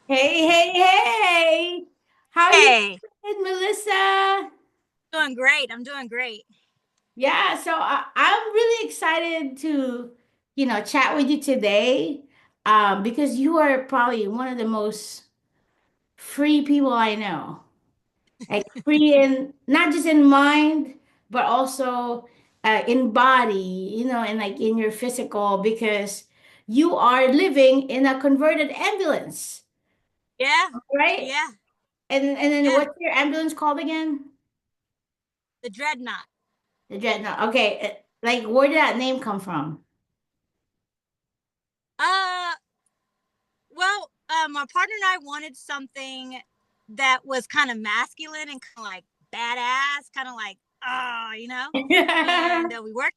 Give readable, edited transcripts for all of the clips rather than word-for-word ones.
Hey, hey, hey. How you Hey, doing, Melissa? doing great. I'm doing great. Yeah, so I'm really excited to, chat with you today, because you are probably one of the most free people I know. Like free in not just in mind, but also in body, and like in your physical, because you are living in a converted ambulance, Yeah, right? yeah, And then yeah. what's your ambulance called again? The Dreadnought. The Dreadnought. Okay, like where did that name come from? Uh, my partner and I wanted something that was kind of masculine and kind of like badass, kind of like and we worked.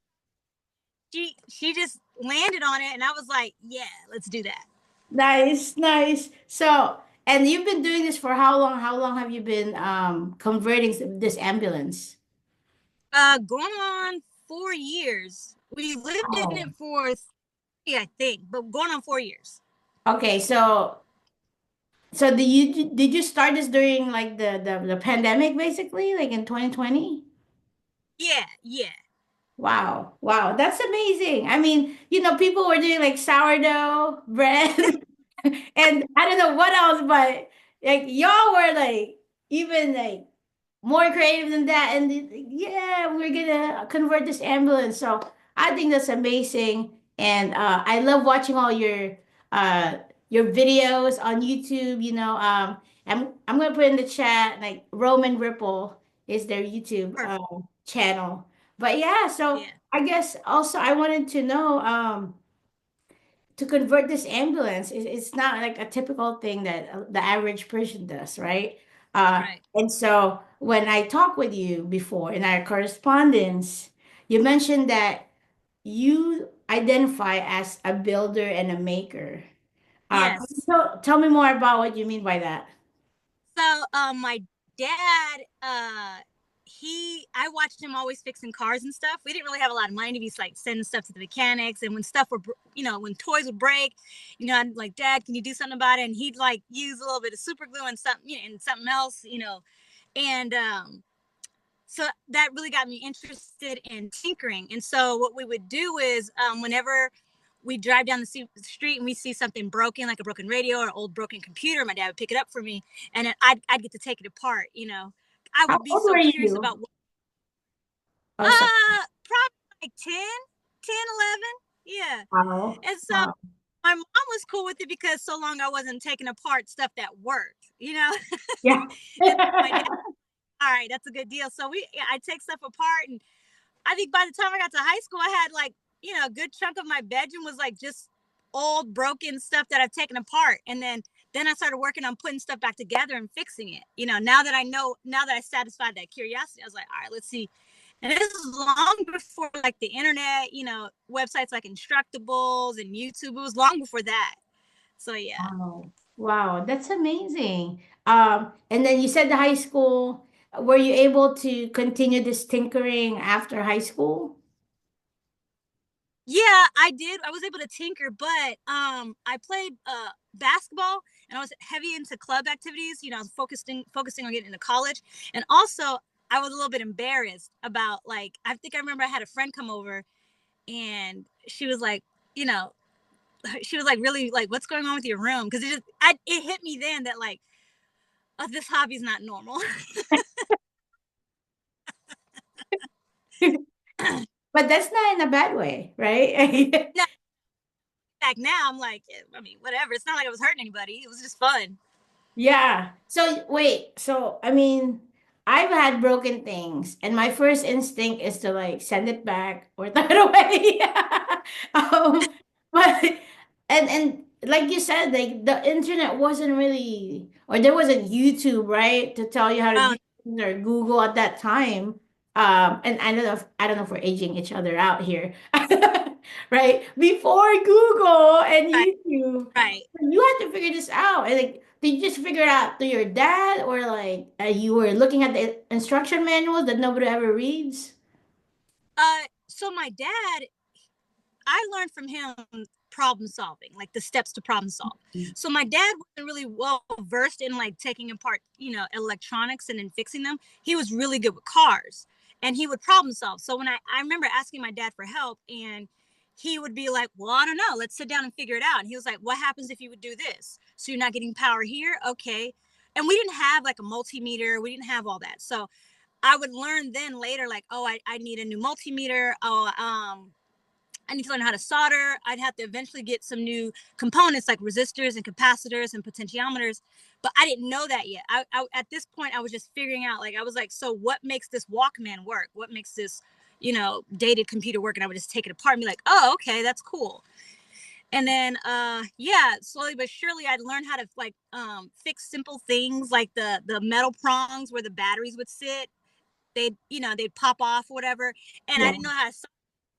She just landed on it, and I was like, yeah, let's do that. Nice, nice. So, and you've been doing this for how long? How long have you been converting this ambulance? Going on 4 years. We lived in Oh. it for three, I think, but going on 4 years. Okay, so did you start this during like the pandemic basically, like in 2020? Yeah, yeah, Wow, wow, that's amazing. I mean, people were doing like sourdough bread and I don't know what else, but like y'all were like even like more creative than that. And yeah, we're gonna convert this ambulance. So I think that's amazing. And I love watching all your videos on YouTube. I'm gonna put in the chat like Roman Ripple is their YouTube perfect. channel. But yeah, so Yeah, I guess also I wanted to know to convert this ambulance it's not like a typical thing that the average person does, right? right. And so when I talked with you before in our correspondence, you mentioned that you identify as a builder and a maker. Can you Yes. tell me more about what you mean by that? My dad, I watched him always fixing cars and stuff. We didn't really have a lot of money to be like sending stuff to the mechanics. And when stuff were, when toys would break, I'd like, Dad, can you do something about it? And he'd like use a little bit of super glue and something, and something else, and, so that really got me interested in tinkering. And so what we would do is, whenever we drive down the street and we see something broken, like a broken radio or an old broken computer, my dad would pick it up for me, and then I'd get to take it apart. I How would be old so were curious you? about Oh, sorry. probably like 10, 11. Yeah. Wow. And so Wow. my mom was cool with it because so long I wasn't taking apart stuff that worked. Yeah. And my dad, all right, that's a good deal. So I take stuff apart, and I think by the time I got to high school, I had like, a good chunk of my bedroom was like just old broken stuff that I've taken apart. And then I started working on putting stuff back together and fixing it. Now that I satisfied that curiosity, I was like, all right, let's see. And this is long before like the internet, websites like Instructables and YouTube. It was long before that. So yeah. Wow. Wow, that's amazing. And then you said the high school. Were you able to continue this tinkering after high school? Yeah, I did. I was able to tinker, but I played basketball, and I was heavy into club activities. I was focusing on getting into college, and also I was a little bit embarrassed about like I think I remember I had a friend come over, and she was like, you know, she was like really like, what's going on with your room? Because it hit me then that like, oh, this hobby's not normal. But that's not in a bad way, right? Now, back now, I'm like, I mean, whatever. It's not like I was hurting anybody. It was just fun. Yeah. So wait, so I mean, I've had broken things, and my first instinct is to like send it back or throw it away. um, but and like you said, like the internet wasn't really, or there wasn't YouTube, right, to tell you how to Oh, do things or Google at that time. And I don't know if we're aging each other out here, right? Before Google and right, YouTube, right. you had to figure this out. And like, did you just figure it out through your dad, or like you were looking at the instruction manuals that nobody ever reads? So my dad, I learned from him problem solving, like the steps to problem solve. So my dad wasn't really well versed in like taking apart, electronics and then fixing them. He was really good with cars and he would problem solve. So when I remember asking my dad for help, and he would be like, well, I don't know, let's sit down and figure it out. And he was like, what happens if you would do this? So you're not getting power here? Okay. And we didn't have like a multimeter. We didn't have all that. So I would learn then later, like, oh, I need a new multimeter. Oh, I need to learn how to solder. I'd have to eventually get some new components like resistors and capacitors and potentiometers. But I didn't know that yet. At this point, I was just figuring out, like, I was like, so what makes this Walkman work? What makes this, dated computer work? And I would just take it apart and be like, oh, okay, that's cool. And then, yeah, slowly but surely, I'd learn how to like fix simple things like the metal prongs where the batteries would sit. They'd pop off or whatever. And I Yeah. didn't know how to,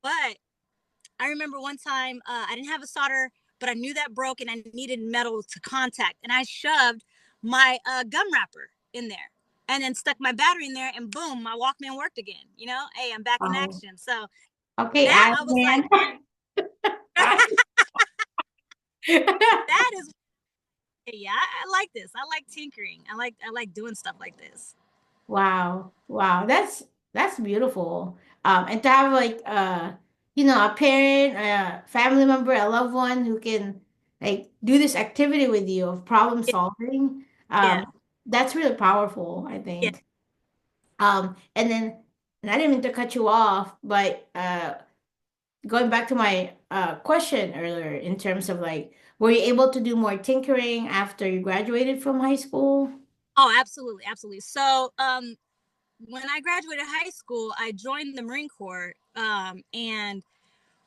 but I remember one time I didn't have a solder, but I knew that broke and I needed metal to contact. And I shoved my gum wrapper in there and then stuck my battery in there, and boom, my Walkman worked again. Hey, I'm back in Oh, action. So okay, that Iron I was like, Man. that is, yeah, I like this. I like tinkering. I like doing stuff like this. Wow. Wow. That's beautiful. And to have like a parent, a family member, a loved one who can like do this activity with you of problem Yeah, solving. yeah, That's really powerful, I yeah. think. And I didn't mean to cut you off, but going back to my question earlier in terms of like, were you able to do more tinkering after you graduated from high school? Oh, absolutely, absolutely. So, when I graduated high school, I joined the Marine Corps, and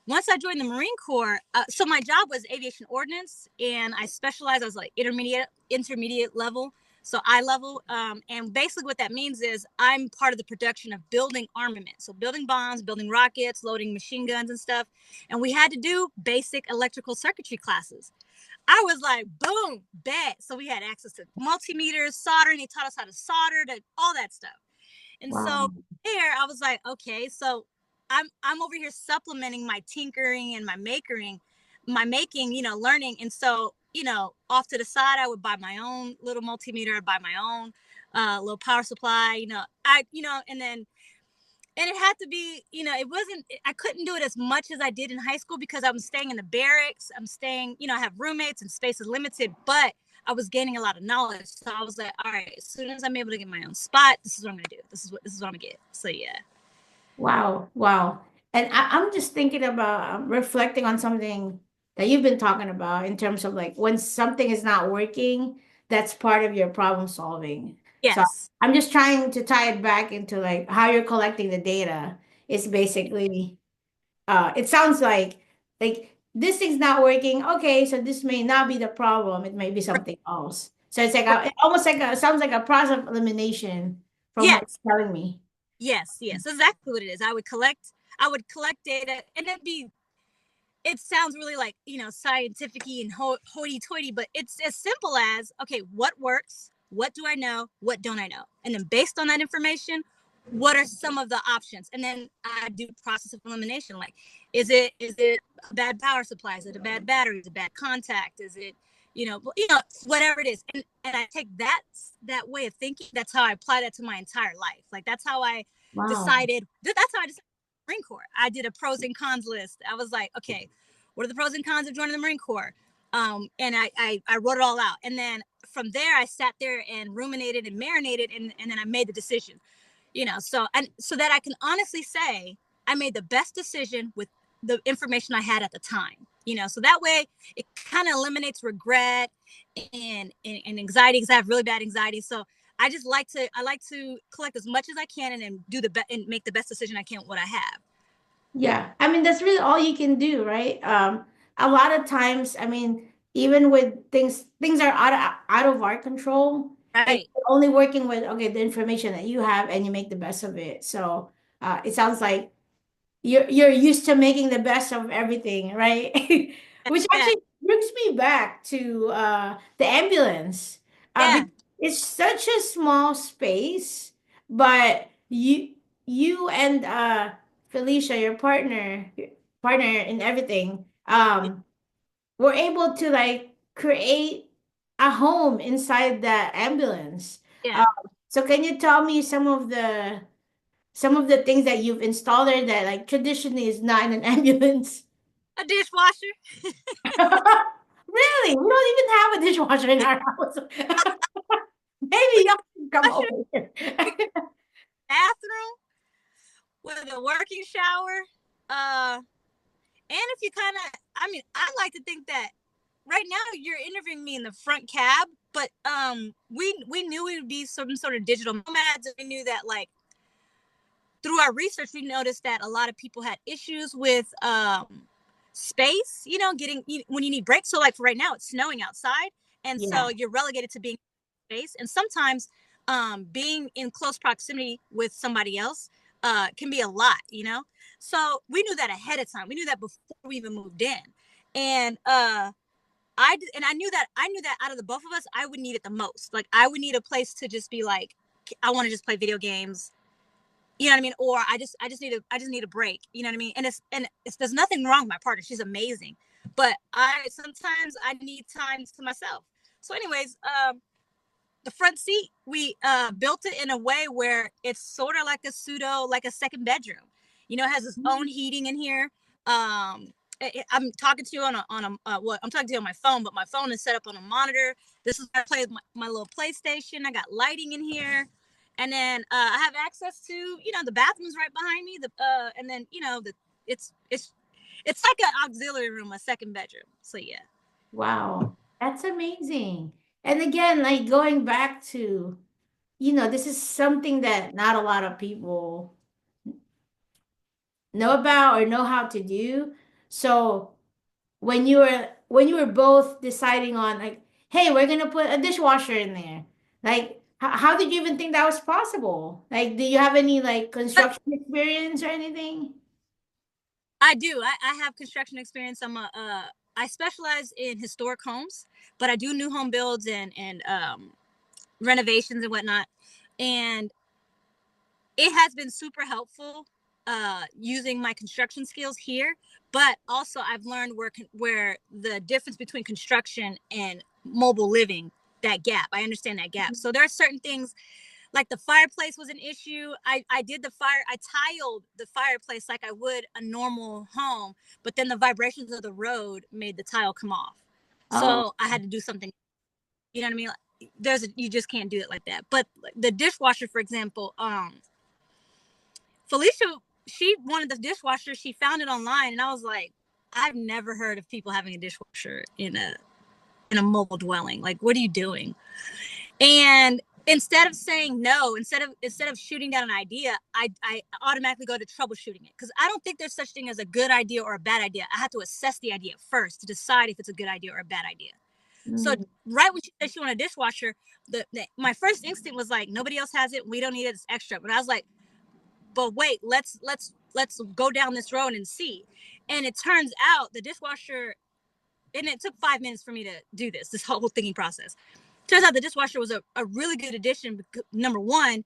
once I joined the Marine Corps, so my job was aviation ordnance, and I specialized. I was like intermediate level, so eye level. And basically, what that means is I'm part of the production of building armament, so building bombs, building rockets, loading machine guns and stuff. And we had to do basic electrical circuitry classes. I was like, boom, bet. So we had access to multimeters, soldering. They taught us how to solder, to all that stuff. And so Wow. there, I was like, okay, so I'm over here supplementing my tinkering and my making, learning. And so, off to the side, I would buy my own little multimeter, I'd buy my own little power supply, and then it had to be, it wasn't, I couldn't do it as much as I did in high school because I'm staying in the barracks. I'm staying, I have roommates and space is limited, but I was gaining a lot of knowledge. So I was like, all right, as soon as I'm able to get my own spot, this is what I'm going to do. This is what I'm going to get. So yeah. Wow, wow. And I'm just thinking about reflecting on something that you've been talking about in terms of like when something is not working, that's part of your problem solving. So Yes. I'm just trying to tie it back into like how you're collecting the data. It's basically, it sounds like this thing's not working. Okay, so this may not be the problem. It may be something else. So it's like it almost like it sounds like a process of elimination from what Yes. you're telling me. Yes. Exactly what it is. I would collect data, and it sounds really like, scientific and hoity-toity, but it's as simple as, okay, what works, what do I know, what don't I know, and then based on that information, what are some of the options, and then I do process of elimination, like, is it a bad power supply, is it a bad battery, is it a bad contact, is it, whatever it is, and I take that way of thinking. That's how I apply that to my entire life. Like, that's how I Wow. decided. That's how I decided Marine Corps. I did a pros and cons list. I was like, okay, what are the pros and cons of joining the Marine Corps? And I wrote it all out. And then from there, I sat there and ruminated and marinated, and then I made the decision. So that I can honestly say I made the best decision with the information I had at the time. So that way it kind of eliminates regret and anxiety, because I have really bad anxiety. So I like to collect as much as I can, and then do the best and make the best decision I can with what I have. Yeah, I mean that's really all you can do, right? A lot of times, I mean, even with things are out of our control, and Right. you're only working with okay the information that you have, and you make the best of it. So it sounds like you're used to making the best of everything, right? Which Yeah. actually brings me back to the ambulance. Yeah. Because it's such a small space, but you and Felicia, your partner in everything. were able to like create a home inside the ambulance. Yeah. Um, so can you tell me some of the things that you've installed there that like traditionally is not in an ambulance? A dishwasher, Really? We don't even have a dishwasher in our house. Maybe y'all can come washer, over here. bathroom with a working shower. And if you kind of, I mean, I like to think that right now you're interviewing me in the front cab, but we knew it would be some sort of digital nomads, and we knew that like through our research, we noticed that a lot of people had issues with space, you know, getting when you need breaks. So, like for right now, it's snowing outside, and Yeah. so you're relegated to being in space. And sometimes being in close proximity with somebody else can be a lot, you know. So we knew that ahead of time. We knew that before we even moved in, and I knew that out of the both of us, I would need it the most. Like I would need a place to just be like, I want to just play video games, you know what I mean? Or I just need a break. You know what I mean? And there's nothing wrong with my partner. She's amazing. But I sometimes I need time to myself. So anyways, the front seat, we built it in a way where it's sort of like a pseudo, like a second bedroom. You know, it has its own heating in here. I'm talking to you I'm talking to you on my phone, but my phone is set up on a monitor. This is where I play my little PlayStation. I got lighting in here, and then I have access to the bathroom's right behind me. And then it's like an auxiliary room, a second bedroom. So yeah. Wow. That's amazing. And again, like going back to, this is something that not a lot of people know about or know how to do. So when you were both deciding on like, hey, we're gonna put a dishwasher in there, like how did you even think that was possible? Like, do you have any like But construction experience or anything? I do. I have construction experience. I specialize in historic homes, but I do new home builds and renovations and whatnot. And it has been super helpful using my construction skills here. But also, I've learned where the difference between construction and mobile living, that gap. I understand that gap. So there are certain things like the fireplace was an issue. I tiled the fireplace like I would a normal home, but then the vibrations of the road made the tile come off. Oh, So I had to do something. You know what I mean? You just can't do it like that. But the dishwasher, for example, Felicia, she wanted the dishwasher. She found it online, and I was like, I've never heard of people having a dishwasher in a mobile dwelling. Like, what are you doing? And instead of saying no, instead of shooting down an idea, I automatically go to troubleshooting it because I don't think there's such thing as a good idea or a bad idea. I have to assess the idea first to decide if it's a good idea or a bad idea. So mm, right when she said she wanted a dishwasher, my first instinct was like, nobody else has it. We don't need it. It's extra. But I was like, but wait, let's go down this road and see. And it turns out the dishwasher, and it took 5 minutes for me to do this whole thinking process. Turns out the dishwasher was a really good addition because, number one,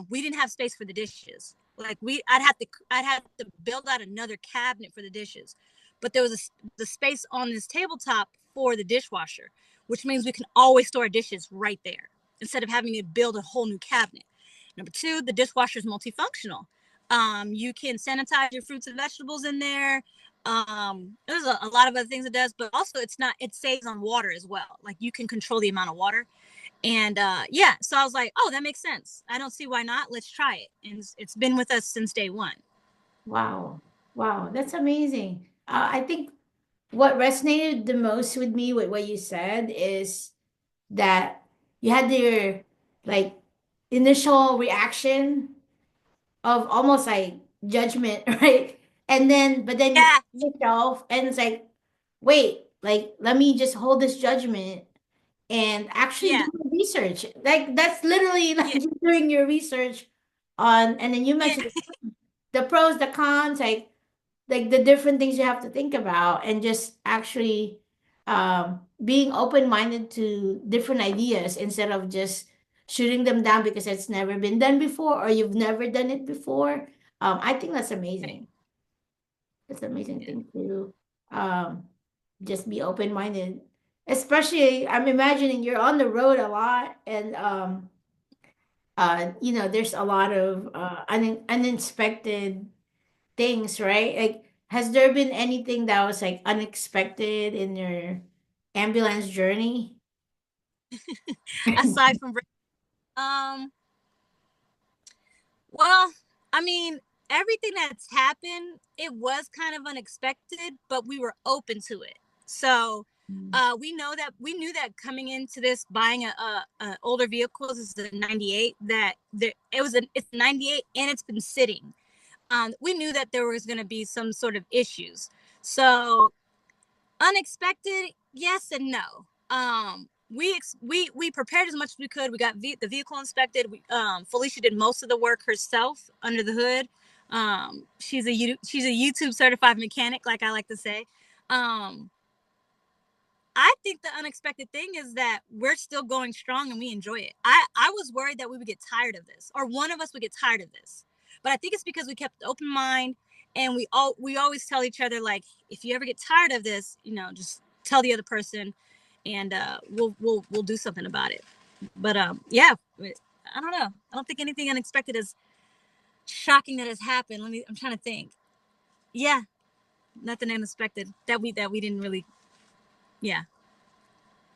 we didn't have space for the dishes. Like I'd have to build out another cabinet for the dishes, but there was the space on this tabletop for the dishwasher, which means we can always store dishes right there instead of having to build a whole new cabinet. Number two, the dishwasher is multifunctional. You can sanitize your fruits and vegetables in there. There's a lot of other things it does, but also it saves on water as well. Like you can control the amount of water. And yeah, so I was like, oh, that makes sense. I don't see why not. Let's try it. And it's been with us since day one. wow. Wow, that's amazing. I think what resonated the most with me with what you said is that you had your like initial reaction of almost like judgment, right? And then, but then you Yeah, catch yourself and it's like, wait, like, let me just hold this judgment and actually do yeah, the research. Like, that's literally like yeah, just doing your research on, and then you yeah, mentioned the pros, the cons, like the different things you have to think about and just actually being open-minded to different ideas instead of just shooting them down because it's never been done before or you've never done it before. I think that's right, amazing. That's an amazing yeah. thing to do. Um, just be open-minded. Especially, I'm imagining you're on the road a lot, and there's a lot of unexpected things, right? Like, has there been anything that was like unexpected in your ambulance journey? Aside from um well, I mean, everything that's happened, it was kind of unexpected, but we were open to it. So we knew that coming into this buying a older vehicles is a 98 that it's 98 and it's been sitting. We knew that there was going to be some sort of issues. So unexpected, yes and no. We prepared as much as we could. We got the vehicle inspected. Felicia did most of the work herself under the hood. She's a YouTube certified mechanic, like I like to say. Um, I think the unexpected thing is that we're still going strong and we enjoy it. I was worried that we would get tired of this, or one of us would get tired of this. But I think it's because we kept an open mind, and we always tell each other, like, if you ever get tired of this, just tell the other person, and we'll do something about it. But yeah, I don't know. I don't think anything unexpected is shocking that has happened. I'm trying to think. Yeah, nothing unexpected that we didn't really. Yeah.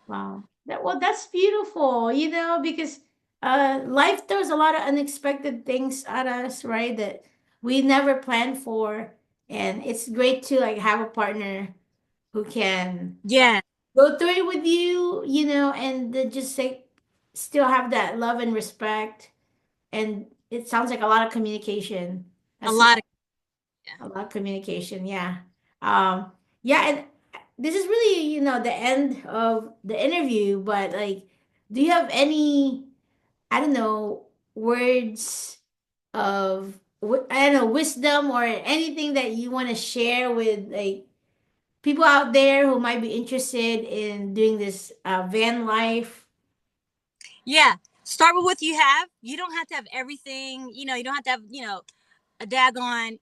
Wow. That's beautiful, because life throws a lot of unexpected things at us, right? That we never planned for. And it's great to like have a partner who can Yeah. go through it with you, and then just like still have that love and respect. And it sounds like a lot of communication A as lot of. well. A lot of communication, yeah. Um, yeah, and this is really, the end of the interview, but like, do you have any, I don't know, words of, I don't know, wisdom or anything that you want to share with like people out there who might be interested in doing this van life? Yeah. Start with what you have. You don't have to have everything. You don't have to have, a daggone,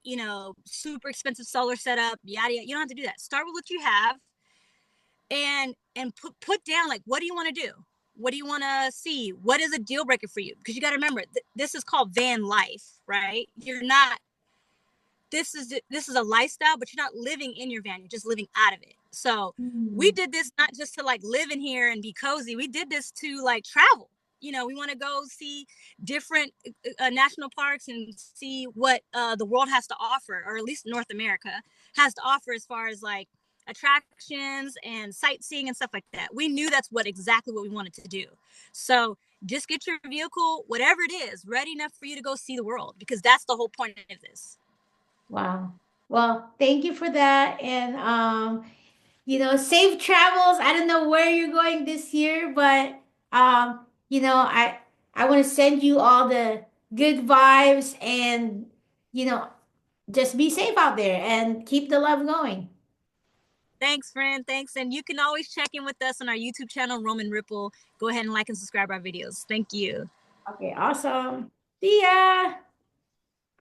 super expensive solar setup, yada yada. You don't have to do that. Start with what you have, and put down, like, what do you want to do? What do you want to see? What is a deal breaker for you? Because you got to remember, this is called van life, right? You're not this is a lifestyle, but you're not living in your van. You're just living out of it. So we Hmm. did this not just to like live in here and be cozy. We did this to like travel. We want to go see different national parks and see what the world has to offer, or at least North America has to offer, as far as like attractions and sightseeing and stuff like that. We knew that's exactly what we wanted to do. So just get your vehicle, whatever it is, ready enough for you to go see the world, because that's the whole point of this. Wow. Well, thank you for that. And safe travels. I don't know where you're going this year, but I want to send you all the good vibes and you know, just be safe out there and keep the love going. Thanks, friend. Thanks. And you can always check in with us on our YouTube channel, Roman Ripple. Go ahead and like and subscribe our videos. Thank you. Okay, awesome. See ya.